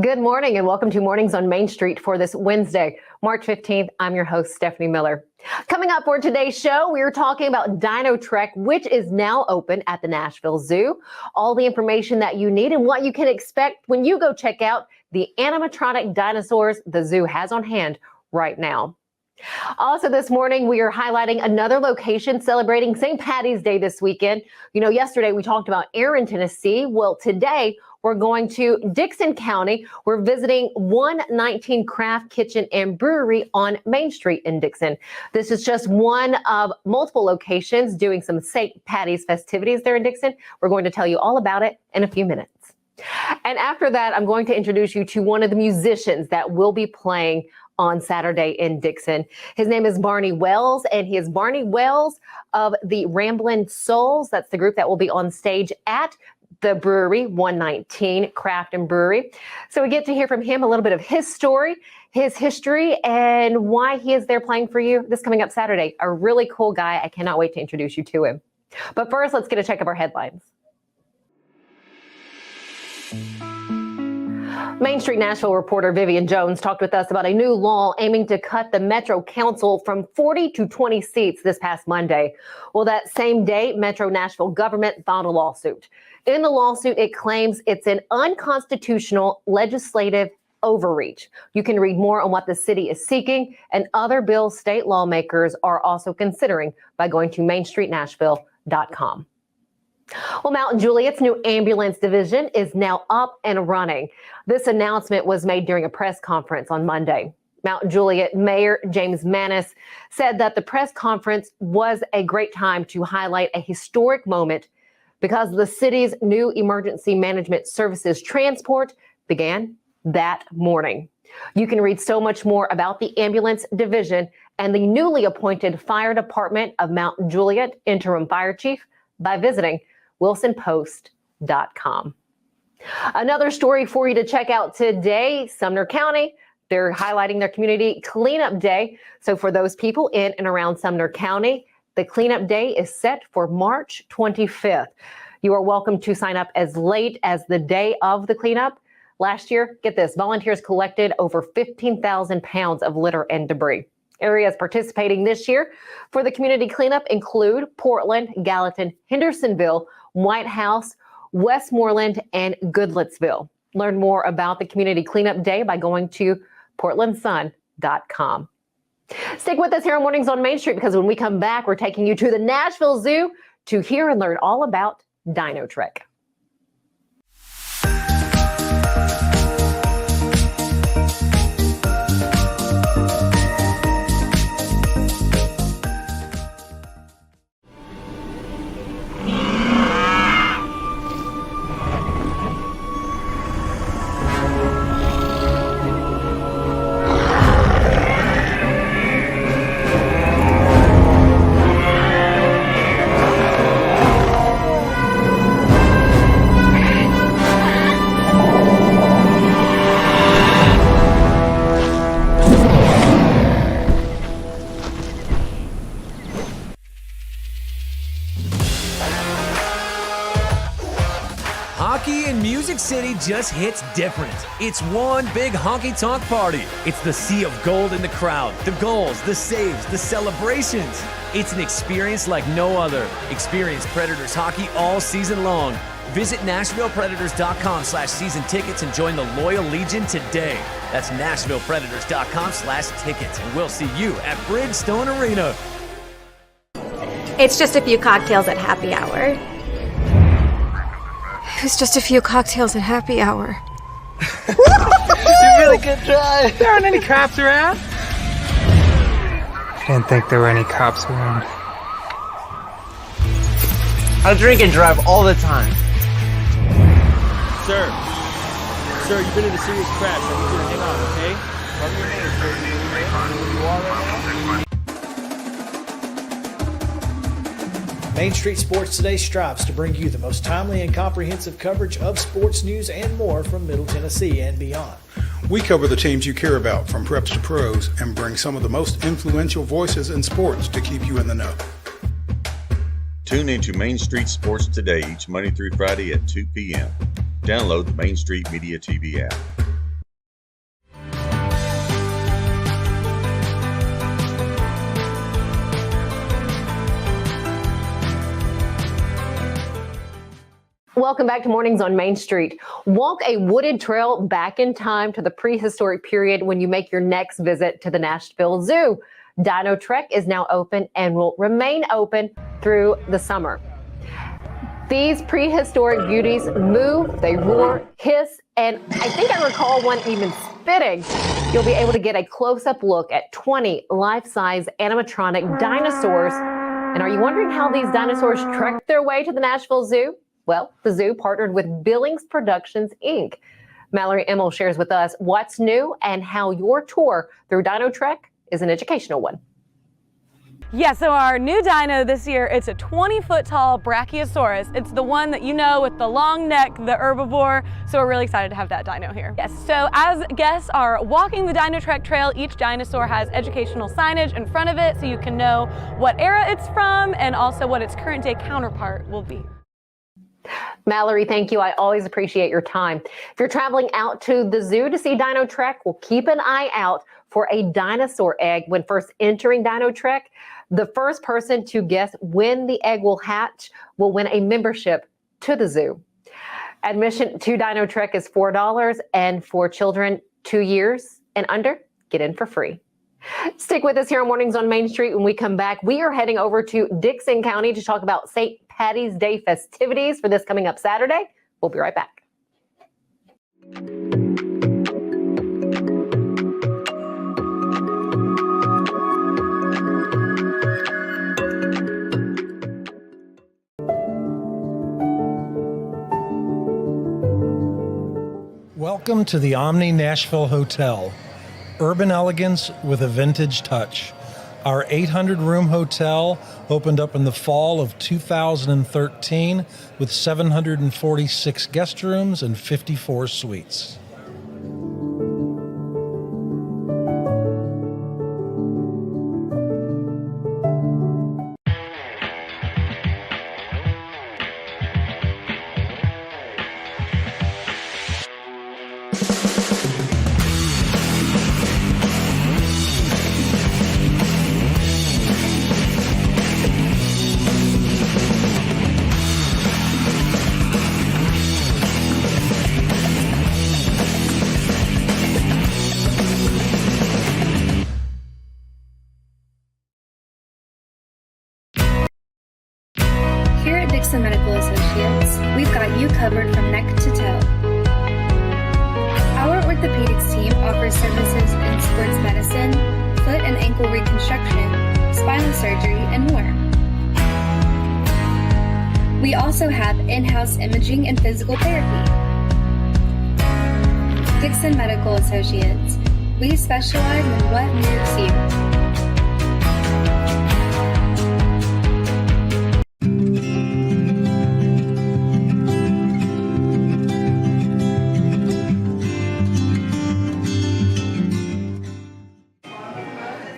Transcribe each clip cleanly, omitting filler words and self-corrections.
Good morning and welcome to Mornings on Main Street for this Wednesday, March 15th. I'm your host, Stefanie Miller. Coming up for today's show, we are talking about DinoTrek, which is now open at the Nashville Zoo. All the information that you need and what you can expect when you go check out the animatronic dinosaurs the zoo has on hand right now. Also this morning, we are highlighting another location celebrating St. Patty's Day this weekend. You know, yesterday we talked about Erin, Tennessee. Well, today we're going to Dickson County. We're visiting 119 Craft Kitchen and Brewery on Main Street in Dickson. This is just one of multiple locations doing some St. Patty's festivities there in Dickson. We're going to tell you all about it in a few minutes. And after that, I'm going to introduce you to one of the musicians that will be playing on Saturday in Dickson. His name is Barney Wells, and he is Barney Wells of the Ramblin' Souls. That's the group that will be on stage at the Brewery, 119 Craft and Brewery. So we get to hear from him a little bit of his story, his history, and why he is there playing for you this coming up Saturday. A really cool guy. I cannot wait to introduce you to him. But first, let's get a check of our headlines. Main Street Nashville reporter Vivian Jones talked with us about a new law aiming to cut the Metro Council from 40 to 20 seats this past Monday. Well, that same day, Metro Nashville government filed a lawsuit. In the lawsuit, it claims it's an unconstitutional legislative overreach. You can read more on what the city is seeking and other bills state lawmakers are also considering by going to mainstreetnashville.com. Well, Mount Juliet's new ambulance division is now up and running. This announcement was made during a press conference on Monday. Mount Juliet Mayor James Maness said that the press conference was a great time to highlight a historic moment because the city's new emergency management services transport began that morning. You can read so much more about the ambulance division and the newly appointed fire department of Mount Juliet interim fire chief by visiting wilsonpost.com. Another story for you to check out today, Sumner County. They're highlighting their community cleanup day. So for those people in and around Sumner County, the cleanup day is set for March 25th. You are welcome to sign up as late as the day of the cleanup. Last year, get this, volunteers collected over 15,000 pounds of litter and debris. Areas participating this year for the community cleanup include Portland, Gallatin, Hendersonville, White House, Westmoreland, and Goodlettsville. Learn more about the community cleanup day by going to portlandsun.com. Stick with us here on Mornings on Main Street because when we come back, we're taking you to the Nashville Zoo to hear and learn all about DinoTrek. Hockey in Music City just hits different. It's one big honky-tonk party. It's the sea of gold in the crowd, the goals, the saves, the celebrations. It's an experience like no other. Experience Predators hockey all season long. Visit NashvillePredators.com/season tickets and join the Loyal Legion today. That's NashvillePredators.com/tickets, and we'll see you at Bridgestone Arena. It's just a few cocktails at happy hour. It was just a few cocktails at happy hour. You really good try. There aren't any cops around. I didn't think there were any cops around. I drink and drive all the time. Sir, you've been in a serious crash. I need you to hang on, okay? Cover your name, sir. You know where you are right now? Main Street Sports Today strives to bring you the most timely and comprehensive coverage of sports news and more from Middle Tennessee and beyond. We cover the teams you care about from preps to pros and bring some of the most influential voices in sports to keep you in the know. Tune into Main Street Sports Today each Monday through Friday at 2 p.m. Download the Main Street Media TV app. Welcome back to Mornings on Main Street. Walk a wooded trail back in time to the prehistoric period when you make your next visit to the Nashville Zoo. DinoTrek is now open and will remain open through the summer. These prehistoric beauties move, they roar, hiss, and I think I recall one even spitting. You'll be able to get a close-up look at 20 life-size animatronic dinosaurs. And are you wondering how these dinosaurs trekked their way to the Nashville Zoo? Well, the zoo partnered with Billings Productions, Inc. Mallory Emmel shares with us what's new and how your tour through DinoTrek is an educational one. Yeah, so our new dino this year, it's a 20-foot tall Brachiosaurus. It's the one that you know with the long neck, the herbivore. So we're really excited to have that dino here. Yes, so as guests are walking the DinoTrek trail, each dinosaur has educational signage in front of it so you can know what era it's from and also what its current day counterpart will be. Mallory, thank you. I always appreciate your time. If you're traveling out to the zoo to see DinoTrek, well, keep an eye out for a dinosaur egg when first entering DinoTrek. The first person to guess when the egg will hatch will win a membership to the zoo. Admission to DinoTrek is $4, and for children 2 years and under, get in for free. Stick with us here on Mornings on Main Street. When we come back, we are heading over to Dickson County to talk about St. Patty's Day festivities for this coming up Saturday. We'll be right back. Welcome to the Omni Nashville Hotel. Urban elegance with a vintage touch. Our 800-room hotel opened up in the fall of 2013 with 746 guest rooms and 54 suites. Here at Dickson Medical Associates, we've got you covered from neck to toe. Our orthopedics team offers services in sports medicine, foot and ankle reconstruction, spinal surgery, and more. We also have in-house imaging and physical therapy. Dickson Medical Associates, we specialize in what moves you.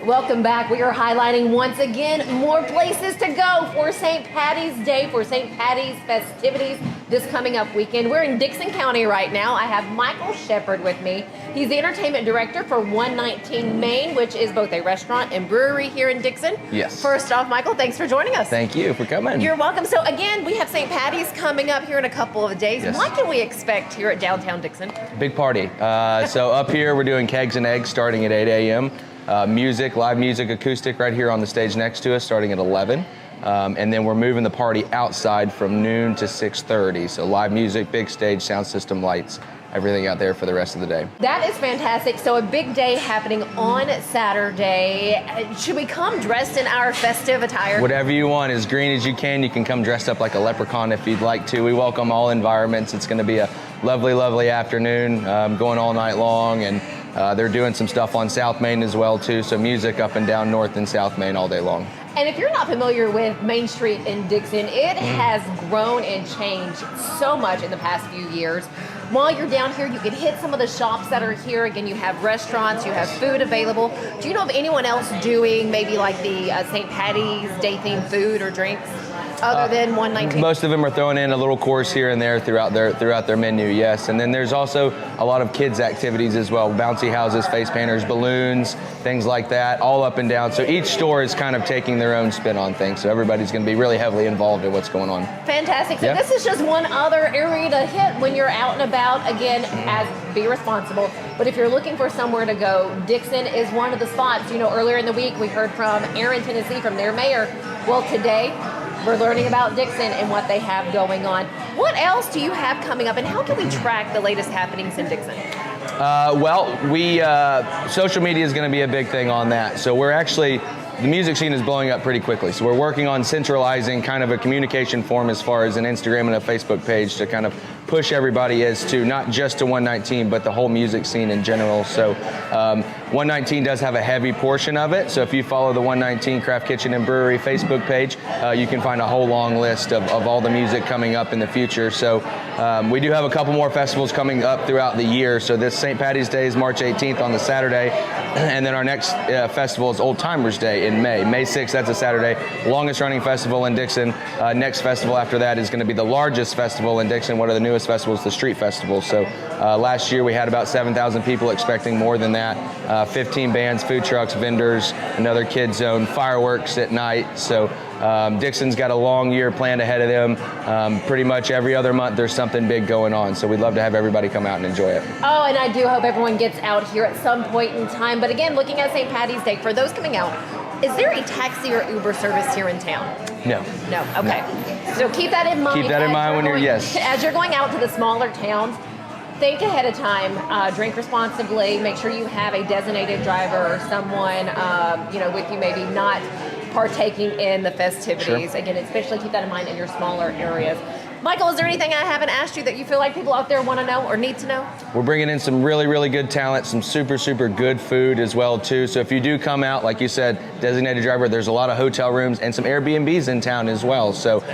Welcome back. We are highlighting once again more places to go for St. Patty's Day, for St. Patty's festivities this coming up weekend. We're in Dickson County right now. I have Michael Shepard with me. He's the entertainment director for 119 Main, which is both a restaurant and brewery here in Dickson. Yes. First off, Michael, thanks for joining us. Thank you for coming. You're welcome. So again, we have St. Patty's coming up here in a couple of days. Yes. What can we expect here at downtown Dickson? Big party. So up here, we're doing kegs and eggs starting at 8 a.m. Music, live music, acoustic right here on the stage next to us starting at 11. And then we're moving the party outside from noon to 6:30. So live music, big stage, sound system, lights, everything out there for the rest of the day. That is fantastic. So a big day happening on Saturday. Should we come dressed in our festive attire? Whatever you want, as green as you can. You can come dressed up like a leprechaun if you'd like to. We welcome all environments. It's going to be a lovely, lovely afternoon, going all night long. And they're doing some stuff on South Main as well too. So music up and down North and South Main all day long. And if you're not familiar with Main Street in Dickson, it has grown and changed so much in the past few years. While you're down here, you can hit some of the shops that are here. Again, you have restaurants, you have food available. Do you know of anyone else doing maybe like the St. Patty's Day themed food or drinks? Other than 119? Most of them are throwing in a little course here and there throughout their menu, yes. And then there's also a lot of kids activities as well, bouncy houses, face painters, balloons, things like that, all up and down. So each store is kind of taking their own spin on things. So everybody's going to be really heavily involved in what's going on. Fantastic. So this is just one other area to hit when you're out and about. Again, be responsible. But if you're looking for somewhere to go, Dickson is one of the spots. You know, earlier in the week we heard from Aaron, Tennessee, from their mayor. Well, today we're learning about Dickson and what they have going on. What else do you have coming up, and how can we track the latest happenings in Dickson? Social media is going to be a big thing on that. So the music scene is blowing up pretty quickly. So we're working on centralizing kind of a communication form as far as an Instagram and a Facebook page to kind of push everybody as to not just to 119, but the whole music scene in general. So 119 does have a heavy portion of it. So if you follow the 119 Craft Kitchen and Brewery Facebook page, you can find a whole long list of all the music coming up in the future. So we do have a couple more festivals coming up throughout the year. So this St. Patty's Day is March 18th on the Saturday. And then our next festival is Old Timers Day in May. May 6th, that's a Saturday. Longest running festival in Dickson. Next festival after that is going to be the largest festival in Dickson. One of the newest festivals, the Street Festival. So last year we had about 7,000 people, expecting more than that. 15 bands, food trucks, vendors, another kid zone, fireworks at night. So Dickson's got a long year planned ahead of them. Pretty much every other month there's something big going on. So we'd love to have everybody come out and enjoy it. Oh, and I do hope everyone gets out here at some point in time. But again, looking at St. Patty's Day, for those coming out, is there a taxi or Uber service here in town? No. No, okay. No. So keep that in mind. Keep that in mind when as you're going out to the smaller towns. Think ahead of time, drink responsibly, make sure you have a designated driver or someone with you, maybe not partaking in the festivities. Sure. Again, especially keep that in mind in your smaller areas. Michael, is there anything I haven't asked you that you feel like people out there want to know or need to know? We're bringing in some really, really good talent, some super, super good food as well, too. So if you do come out, like you said, designated driver, there's a lot of hotel rooms and some Airbnbs in town as well. So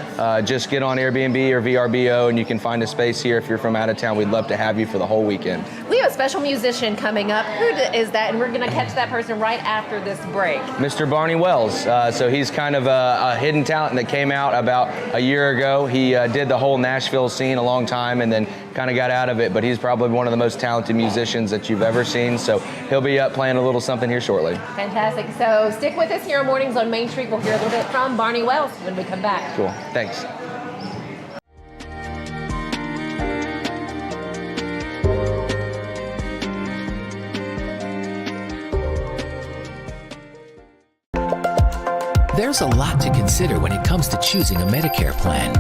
just get on Airbnb or VRBO and you can find a space here if you're from out of town. We'd love to have you for the whole weekend. We have a special musician coming up. Who is that? And we're going to catch that person right after this break. Mr. Barney Wells. So he's kind of a hidden talent that came out about a year ago. He did the whole Nashville scene a long time and then kind of got out of it, but he's probably one of the most talented musicians that you've ever seen. So he'll be up playing a little something here shortly. Fantastic. So stick with us here on Mornings on Main Street. We'll hear a little bit from Barney Wells when we come back. Cool. Thanks. There's a lot to consider when it comes to choosing a Medicare plan.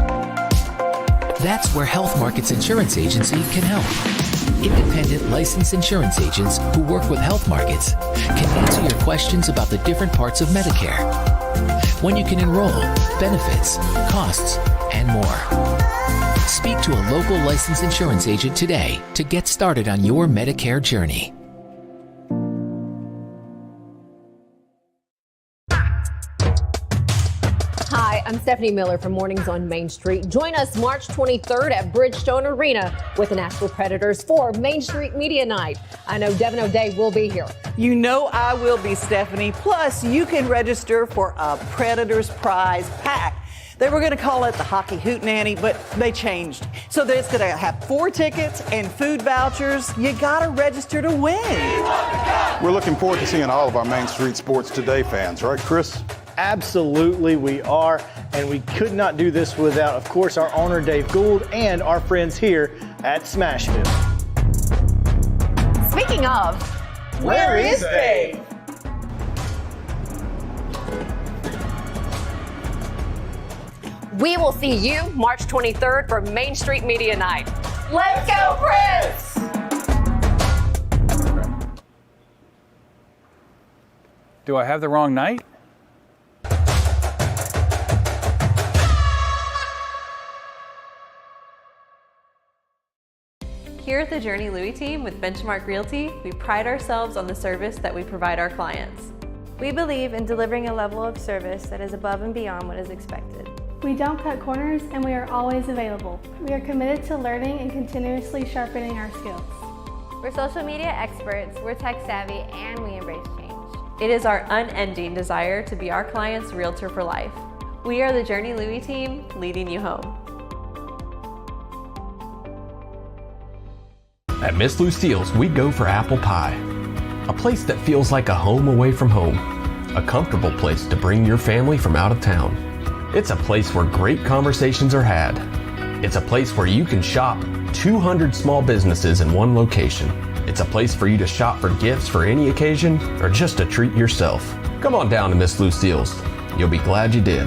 That's where Health Markets Insurance Agency can help. Independent licensed insurance agents who work with Health Markets can answer your questions about the different parts of Medicare, when you can enroll, benefits, costs, and more. Speak to a local licensed insurance agent today to get started on your Medicare journey. Hi, I'm Stefanie Miller from Mornings on Main Street. Join us March 23rd at Bridgestone Arena with the Nashville Predators for Main Street Media Night. I know Devin O'Day will be here. You know I will be, Stephanie. Plus, you can register for a Predators prize pack. They were going to call it the Hockey Hootenanny, but they changed. So it's going to have 4 tickets and food vouchers. You got to register to win. We're looking forward to seeing all of our Main Street Sports Today fans, right, Chris? Absolutely, we are, and we could not do this without, of course, our owner, Dave Gould, and our friends here at Smashville. Speaking of, where is Dave? We will see you March 23rd for Main Street Media Night. Let's go, Prince! Do I have the wrong night? Here at the Journey Louis team with Benchmark Realty, we pride ourselves on the service that we provide our clients. We believe in delivering a level of service that is above and beyond what is expected. We don't cut corners and we are always available. We are committed to learning and continuously sharpening our skills. We're social media experts, we're tech savvy, and we embrace change. It is our unending desire to be our client's realtor for life. We are the Journey Louie team, leading you home. At Miss Lucille's, we go for apple pie. A place that feels like a home away from home. A comfortable place to bring your family from out of town. It's a place where great conversations are had. It's a place where you can shop 200 small businesses in one location. It's a place for you to shop for gifts for any occasion or just to treat yourself. Come on down to Miss Lucille's. You'll be glad you did.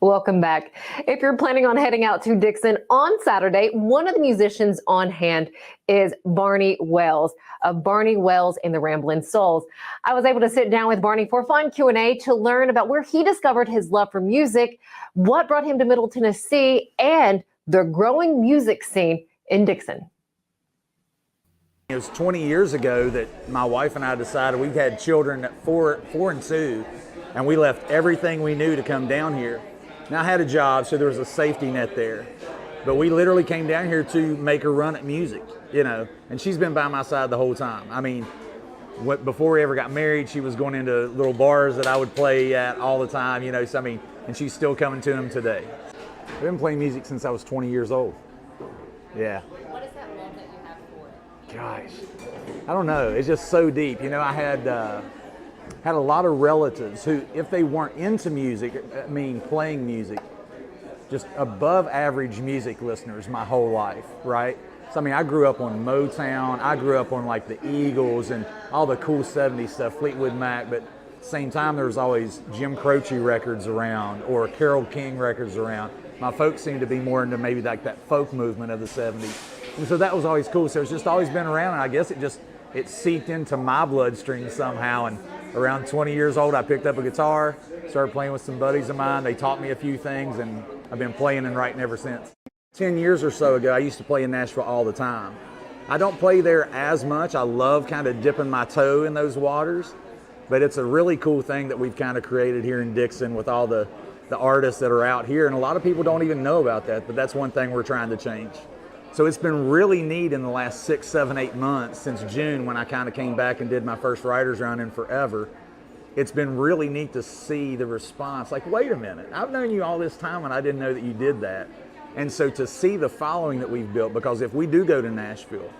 Welcome back. If you're planning on heading out to Dickson on Saturday, one of the musicians on hand is Barney Wells of Barney Wells and the Ramblin' Souls. I was able to sit down with Barney for a fun Q&A to learn about where he discovered his love for music, what brought him to Middle Tennessee, and the growing music scene in Dickson. It was 20 years ago that my wife and I decided we've had children at 4 and 2, and we left everything we knew to come down here. Now, I had a job, so there was a safety net there. But we literally came down here to make her run at music, and she's been by my side the whole time. I mean, before we ever got married, she was going into little bars that I would play at all the time, so and she's still coming to them today. I've been playing music since I was 20 years old. Yeah. What is that love that you have for it? Gosh, I don't know. It's just so deep. I had a lot of relatives who, if they weren't into music, playing music, just above average music listeners my whole life, right? So, I grew up on Motown. I grew up on like the Eagles and all the cool 70s stuff, Fleetwood Mac, but at the same time, there was always Jim Croce records around or Carole King records around. My folks seemed to be more into maybe like that folk movement of the 70s. And so that was always cool. So it's just always been around, and I guess it seeped into my bloodstream somehow. And around 20 years old, I picked up a guitar, started playing with some buddies of mine. They taught me a few things, and I've been playing and writing ever since. 10 years or so ago, I used to play in Nashville all the time. I don't play there as much. I love kind of dipping my toe in those waters, but it's a really cool thing that we've kind of created here in Dickson with all the artists that are out here, and a lot of people don't even know about that, but that's one thing we're trying to change. So it's been really neat in the last 6, 7, 8 months since June when I kind of came back and did my first writer's run in forever. It's been really neat to see the response. Like, wait a minute, I've known you all this time and I didn't know that you did that. And so to see the following that we've built, because if we do go to Nashville,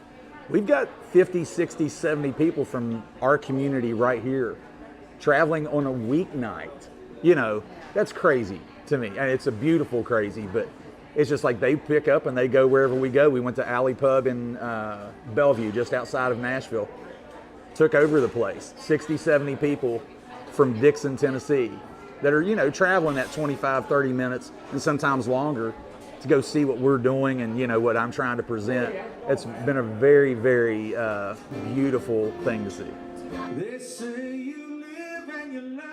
we've got 50, 60, 70 people from our community right here traveling on a weeknight. That's crazy to me. And it's a beautiful crazy, but it's just like they pick up and they go wherever we go. We went to Alley Pub in Bellevue, just outside of Nashville. Took over the place. 60, 70 people from Dickson, Tennessee that are, traveling that 25, 30 minutes and sometimes longer to go see what we're doing and, what I'm trying to present. It's been a very, very beautiful thing to see. They say you live and you learn.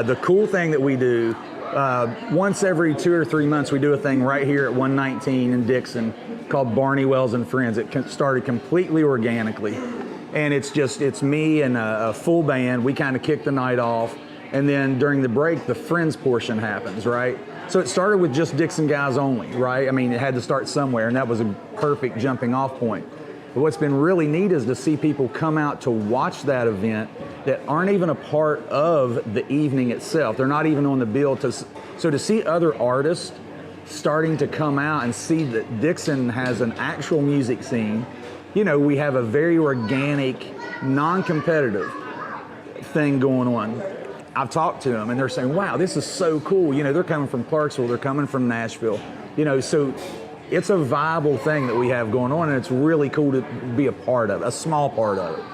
The cool thing that we do, once every 2 or 3 months, we do a thing right here at 119 in Dickson called Barney Wells and Friends. It started completely organically, and it's me and a full band. We kind of kick the night off, and then during the break, the Friends portion happens, right? So it started with just Dickson guys only, right? It had to start somewhere, and that was a perfect jumping off point. But what's been really neat is to see people come out to watch that event that aren't even a part of the evening itself. They're not even on the bill. So to see other artists starting to come out and see that Dickson has an actual music scene, we have a very organic, non-competitive thing going on. I've talked to them and they're saying, wow, this is so cool. They're coming from Clarksville, they're coming from Nashville, so it's a viable thing that we have going on, and it's really cool to be a part of, a small part of it.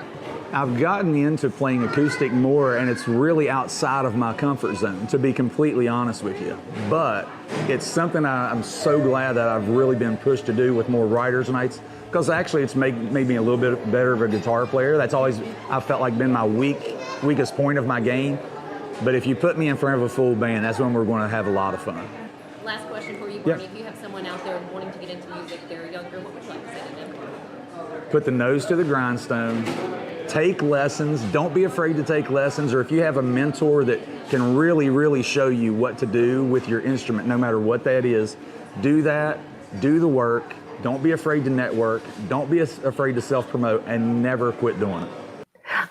I've gotten into playing acoustic more, and it's really outside of my comfort zone, to be completely honest with you. But it's something I'm so glad that I've really been pushed to do with more writers' nights, because actually it's made me a little bit better of a guitar player. That's always, I felt like, been my weakest point of my game. But if you put me in front of a full band, that's when we're going to have a lot of fun. Last question for you, Barney. If you have someone out there wanting to get into music, they're younger, what would you like to say to them? Put the nose to the grindstone, take lessons. Don't be afraid to take lessons, or if you have a mentor that can really, really show you what to do with your instrument, no matter what that is, do that, do the work. Don't be afraid to network. Don't be afraid to self-promote, and never quit doing it.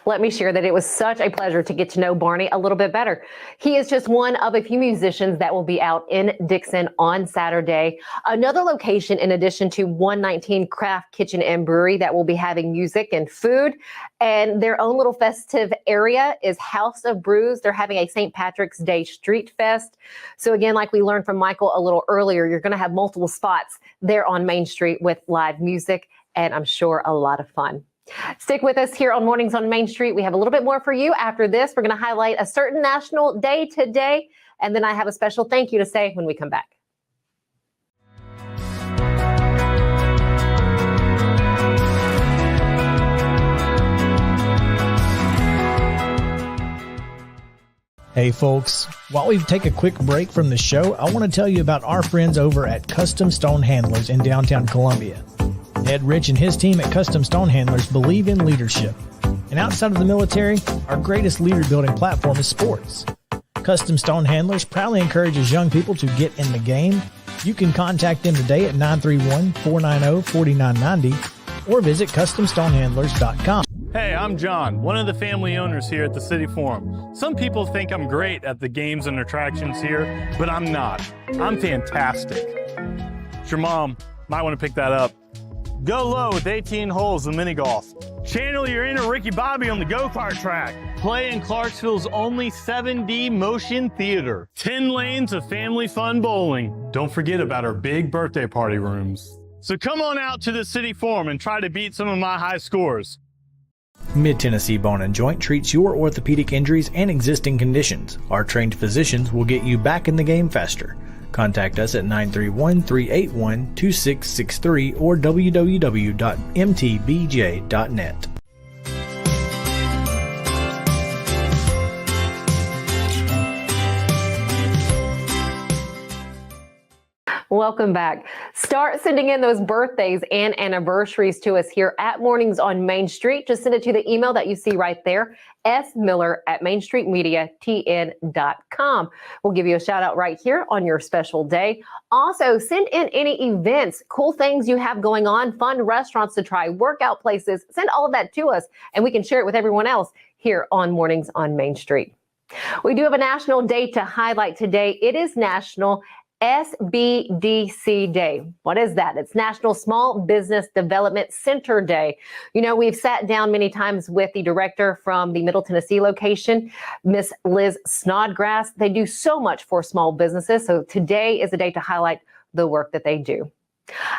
Let me share that it was such a pleasure to get to know Barney a little bit better. He is just one of a few musicians that will be out in Dickson on Saturday. Another location in addition to 119 Craft Kitchen and Brewery that will be having music and food. And their own little festive area is House of Brews. They're having a St. Patrick's Day Street Fest. So again, like we learned from Michael a little earlier, you're going to have multiple spots there on Main Street with live music and I'm sure a lot of fun. Stick with us here on Mornings on Main Street. We have a little bit more for you after this. We're going to highlight a certain national day today, and then I have a special thank you to say when we come back. Hey folks, while we take a quick break from the show, I want to tell you about our friends over at Custom Stone Handlers in downtown Columbia. Ed Rich and his team at Custom Stone Handlers believe in leadership. And outside of the military, our greatest leader building platform is sports. Custom Stone Handlers proudly encourages young people to get in the game. You can contact them today at 931-490-4990 or visit CustomStonehandlers.com. Hey, I'm John, one of the family owners here at the City Forum. Some people think I'm great at the games and attractions here, but I'm not. I'm fantastic. Your mom might want to pick that up. Go low with 18 holes in mini golf. Channel your inner Ricky Bobby on the go-kart track. Play in Clarksville's only 7D motion theater. 10 lanes of family fun bowling. Don't forget about our big birthday party rooms. So come on out to the City Forum and try to beat some of my high scores. Mid-Tennessee Bone and Joint treats your orthopedic injuries and existing conditions. Our trained physicians will get you back in the game faster. Contact us at 931-381-2663 or www.mtbj.net. Welcome back. Start sending in those birthdays and anniversaries to us here at Mornings on Main Street. Just send it to the email that you see right there, smiller@mainstreetmediatn.com. We'll give you a shout out right here on your special day. Also, send in any events, cool things you have going on, fun restaurants to try, workout places. Send all of that to us and we can share it with everyone else here on Mornings on Main Street. We do have a national day to highlight today. It is National SBDC Day. What is that? It's National Small Business Development Center Day. You know, we've sat down many times with the director from the Middle Tennessee location, Miss Liz Snodgrass. They do so much for small businesses. So today is a day to highlight the work that they do.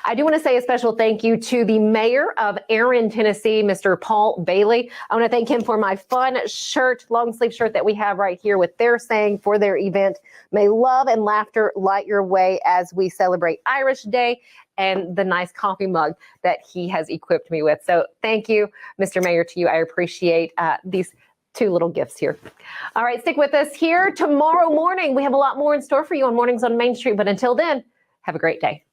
I do want to say a special thank you to the mayor of Erin, Tennessee, Mr. Paul Bailey. I want to thank him for my fun shirt, long sleeve shirt that we have right here with their saying for their event. May love and laughter light your way as we celebrate Irish Day, and the nice coffee mug that he has equipped me with. So thank you, Mr. Mayor, to you. I appreciate these two little gifts here. All right, stick with us here. Tomorrow morning, we have a lot more in store for you on Mornings on Main Street. But until then, have a great day.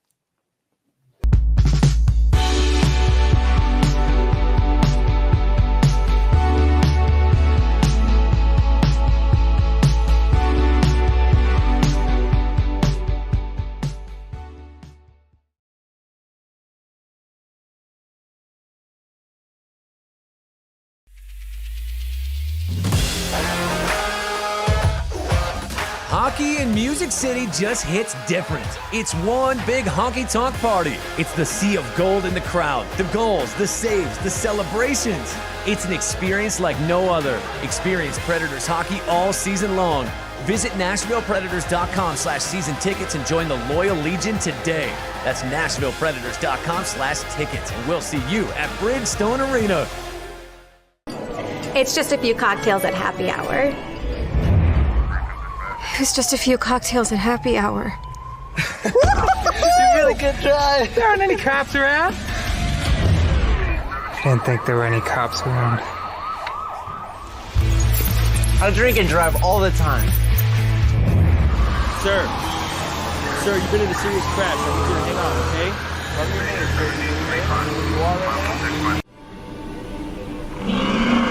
Hockey in Music City just hits different. It's one big honky-tonk party. It's the sea of gold in the crowd, the goals, the saves, the celebrations. It's an experience like no other. Experience Predators hockey all season long. Visit NashvillePredators.com/season tickets and join the Loyal Legion today. That's NashvillePredators.com/tickets, and we'll see you at Bridgestone Arena. It's just a few cocktails at happy hour. It was just a few cocktails at happy hour. You really good drive. There aren't any cops around. Didn't think there were any cops around. I drink and drive all the time. Sir, you've been in a serious crash. I need you to hang on, okay? Rub your hands, sir. You are right now?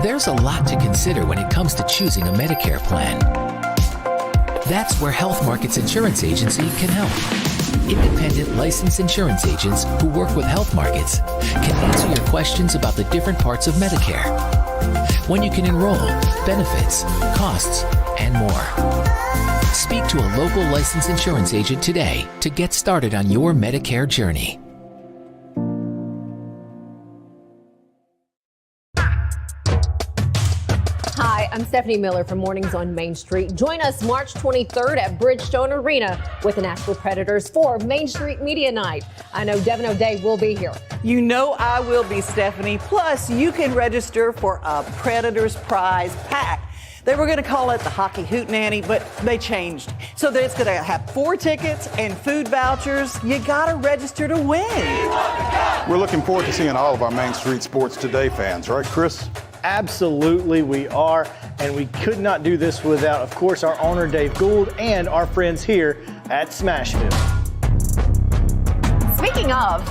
There's a lot to consider when it comes to choosing a Medicare plan. That's where Health Markets Insurance Agency can help. Independent licensed insurance agents who work with Health Markets can answer your questions about the different parts of Medicare, when you can enroll, benefits, costs, and more. Speak to a local licensed insurance agent today to get started on your Medicare journey. Hi, I'm Stefanie Miller from Mornings on Main Street. Join us March 23rd at Bridgestone Arena with the Nashville Predators for Main Street Media Night. I know Devin O'Day will be here. You know I will be, Stephanie. Plus, you can register for a Predators prize pack. They were going to call it the Hockey Hootenanny, but they changed. So that it's going to have 4 tickets and food vouchers. You got to register to win. We're looking forward to seeing all of our Main Street Sports Today fans, right, Chris? Absolutely, we are. And we could not do this without, of course, our owner, Dave Gould, and our friends here at Smashville. Speaking of,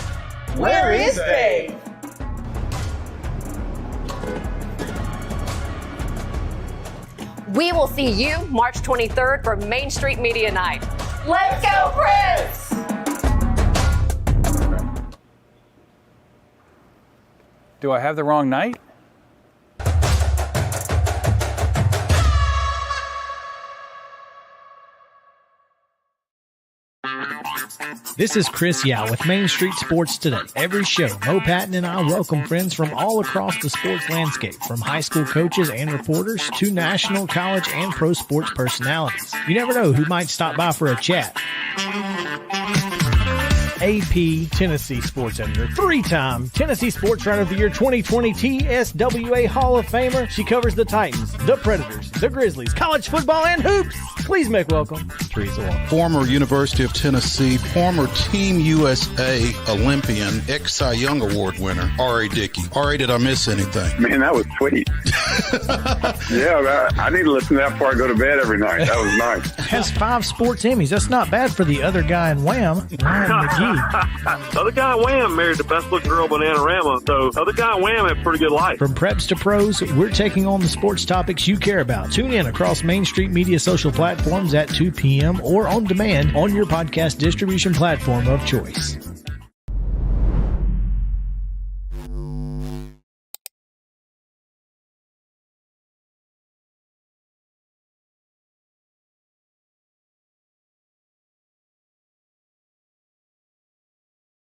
where is Dave? we will see you March 23rd for Main Street Media Night. Let's go, Prince! Do I have the wrong night? This is Chris Yao with Main Street Sports Today. Every show, Mo Patton and I welcome friends from all across the sports landscape, from high school coaches and reporters to national, college, and pro sports personalities. You never know who might stop by for a chat. AP Tennessee sports editor, 3-time Tennessee Sports Writer of the Year 2020 TSWA Hall of Famer. She covers the Titans, the Predators, the Grizzlies, college football, and hoops. Please make welcome Teresa Wong. Former University of Tennessee, former Team USA Olympian, ex-Cy Young Award winner, R.A. Dickey. R.A., did I miss anything? Man, that was sweet. Yeah, I need to listen to that before I go to bed every night. That was nice. Has 5 sports Emmys. That's not bad for the other guy in Wham, Ryan McGee. The other guy in Wham married the best looking girl in Bananarama, so the other guy in Wham had a pretty good life. From preps to pros, we're taking on the sports topics you care about. Tune in across Main Street Media social platforms at 2 p.m. or on demand on your podcast distribution platform of choice.